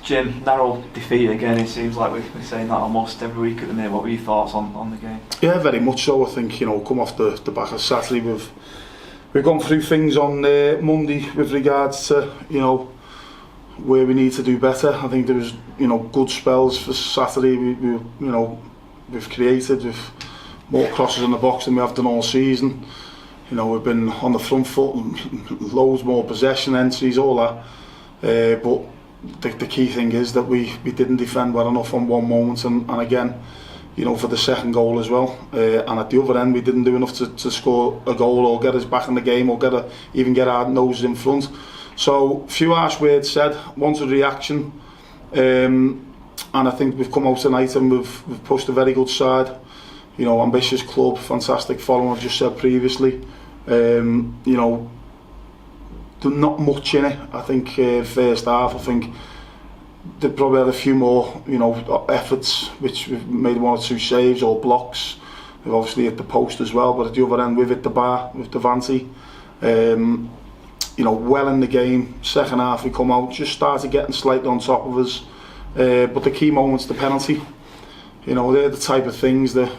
Jim, narrow defeat again. It seems like we're saying that almost every week at the minute. What were your thoughts on the game? Yeah, very much so. I think, come off the back of Saturday, we've gone through things on Monday with regards to where we need to do better. I think there was good spells for Saturday. We've created with more crosses in the box than we have done all season. We've been on the front foot, loads more possession entries, all that. But the key thing is that we didn't defend well enough on one moment, and again, for the second goal as well. And at the other end, we didn't do enough to score a goal or get us back in the game or even get our noses in front. So, few harsh words said, one's a reaction. And I think we've come out tonight and we've pushed a very good side. Ambitious club, fantastic following, I've just said previously. Not much in it. I think first half, I think they probably had a few more efforts, which we've made one or two saves or blocks. They've obviously hit the post as well, but at the other end we've hit the bar with Bentley. Well in the game. Second half we come out, just started getting slightly on top of us, but the key moments, the penalty, they're the type of things that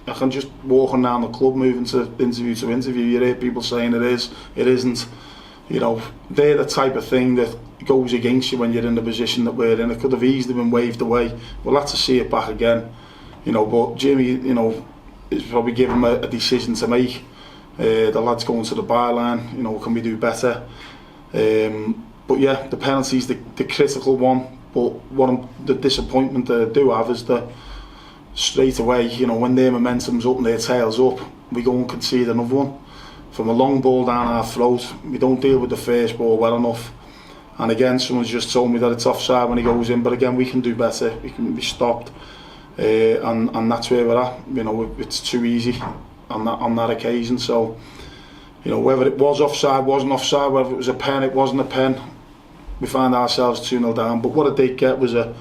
I can just walking down the club, moving to interview, you hear people saying it is, it isn't. They're the type of thing that goes against you when you're in the position that we're in. It could have easily been waved away. We'll have to see it back again. But Jimmy, is probably giving him a decision to make. The lads going to the byline, can we do better? But yeah, the penalty's the critical one. But the disappointment that I do have is that straight away, when their momentum's up and their tail's up, we go and concede another one. From a long ball down our throat, we don't deal with the first ball well enough. And again, someone's just told me that it's offside when he goes in, but again, we can do better. We can be stopped, and that's where we're at. It's too easy on that occasion. So, whether it was offside, wasn't offside, whether it was a pen, it wasn't a pen, we find ourselves 2-0 down. But what I did get was a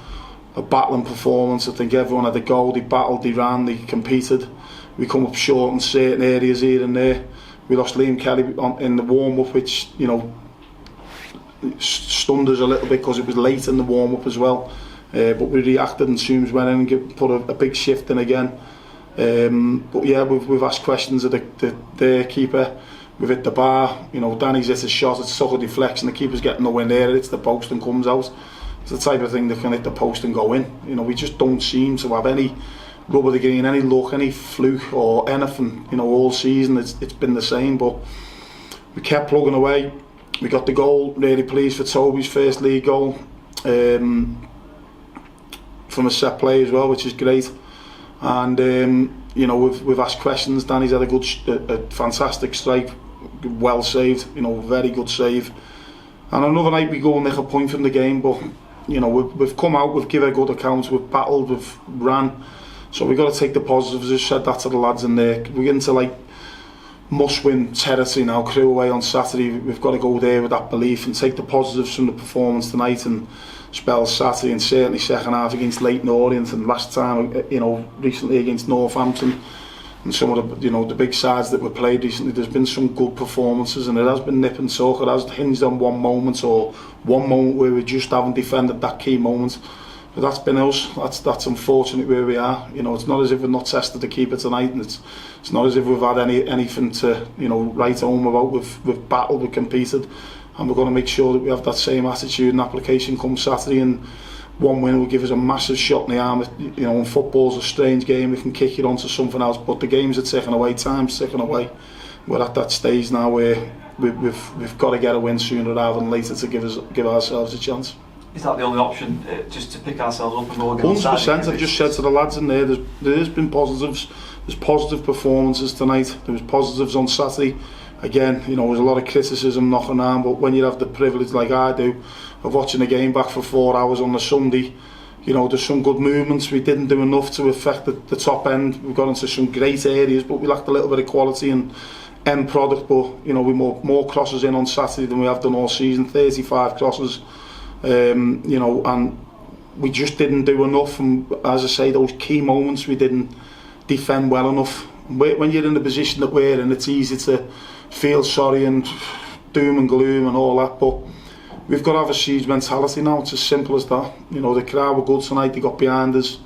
battling performance. I think everyone had a goal. They battled, they ran, they competed. We come up short in certain areas here and there. We lost Liam Kelly in the warm-up, which stunned us a little bit because it was late in the warm-up as well. But we reacted and Toombs went in and put a big shift in again. But yeah, we've asked questions of the keeper. We've hit the bar. Danny's hit a shot. It's took a deflection. The keeper's getting nowhere near it. It's the post and comes out. It's the type of thing that can hit the post and go in. We just don't seem to have any rub of the green, any luck, any fluke or anything. All season it's been the same. But we kept plugging away. We got the goal. Really pleased for Toby's first league goal from a set play as well, which is great. And we've asked questions. Danny's had a fantastic strike, well saved. Very good save. And another night we go and make a point from the game, but we've come out, we've given a good account, we've battled, we've ran. So we've got to take the positives. I've said that to the lads in there. We're into must-win territory now. Crew away on Saturday. We've got to go there with that belief and take the positives from the performance tonight and spell Saturday, and certainly second half against Leyton Orient, and last time recently against Northampton, and some of the big sides that were played recently. There's been some good performances, and it has been nip and tuck. It has hinged on one moment where we just haven't defended that key moment. But that's been us. That's unfortunate where we are. It's not as if we've not tested the keeper tonight, and it's not as if we've had anything to write home about. We've battled, we've competed, and we're going to make sure that we have that same attitude and application come Saturday. And one win will give us a massive shot in the arm. And football's a strange game. We can kick it onto something else, but the games are ticking away. Time's ticking away. We're at that stage now where we've got to get a win sooner rather than later to give ourselves a chance. Is that the only option, just to pick ourselves up and go again? 100%. I've just said to the lads in there, there's been positives. There's positive performances tonight. There was positives on Saturday. Again, there's a lot of criticism knocking around, but when you have the privilege like I do of watching the game back for 4 hours on the Sunday, there's some good movements. We didn't do enough to affect the top end. We got into some great areas, but we lacked a little bit of quality and end product. But we more crosses in on Saturday than we have done all season. 35 crosses. And we just didn't do enough, and as I say, those key moments we didn't defend well enough. When you're in the position that we're in, it's easy to feel sorry and doom and gloom and all that, but we've got to have a siege mentality now. It's as simple as that. You know, the crowd were good tonight, they got behind us.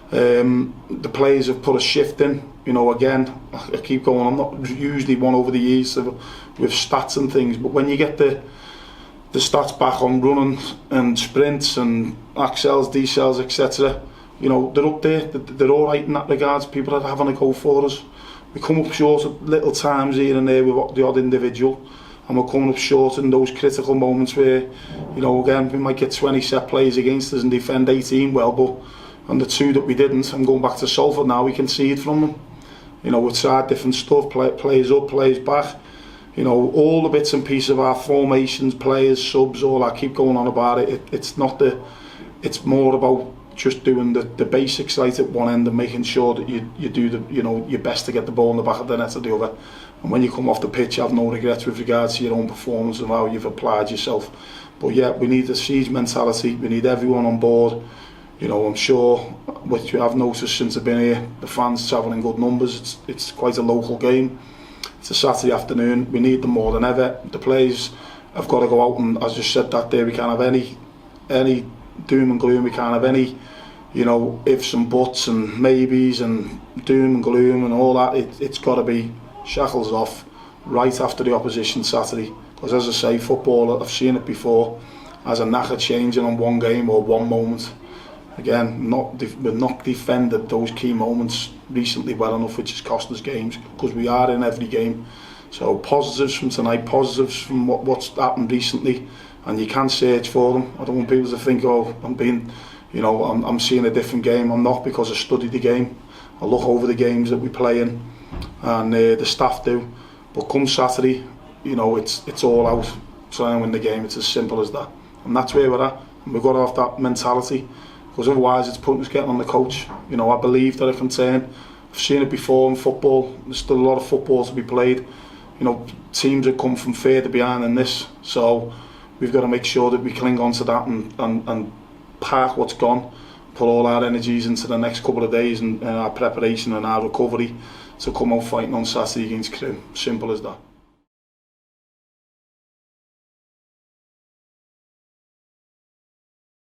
The players have put a shift in. You know, again, I keep going, I'm not usually one over the years with stats and things, but when you get the stats back on running and sprints and accels, decels, etc., you know, they're up there, they're all right in that regards. People are having a go for us. We come up short at little times here and there with the odd individual, and we're coming up short in those critical moments where, you know, again, we might get 20 set plays against us and defend 18 well, but on the 2 that we didn't, I'm going back to Salford now, we concede from them. You know, we tried different stuff, players up, players back. You know, all the bits and pieces of our formations, players, subs, all that, keep going on about it. It's it's more about just doing the basics right at one end and making sure that you do your best to get the ball in the back of the net at the other. And when you come off the pitch, you have no regrets with regards to your own performance and how you've applied yourself. But yeah, we need a siege mentality. We need everyone on board. You know, I'm sure, which I've noticed since I've been here, the fans travel in good numbers. It's quite a local game. It's a Saturday afternoon. We need them more than ever. The players have got to go out, and as I just said that day, we can't have any doom and gloom. We can't have any, you know, ifs and buts and maybes and doom and gloom and all that. It's got to be shackles off right after the opposition Saturday. Because as I say, football, I've seen it before, as a knacker changing on one game or one moment. Again, we've not defended those key moments recently well enough, which has cost us games, because we are in every game. So positives from tonight, positives from what's happened recently, and you can search for them. I don't want people to think, oh, I'm seeing a different game. I'm not, because I studied the game. I look over the games that we play in, and the staff do. But come Saturday, you know, it's all out trying to win the game. It's as simple as that, and that's where we're at. And we've got to have that mentality. Because otherwise it's pointless getting on the coach. You know, I believe that I can turn. I've seen it before in football. There's still a lot of football to be played. You know, teams have come from further behind than this. So we've got to make sure that we cling on to that and park what's gone. Put all our energies into the next couple of days and our preparation and our recovery to come out fighting on Saturday against Crewe. Simple as that.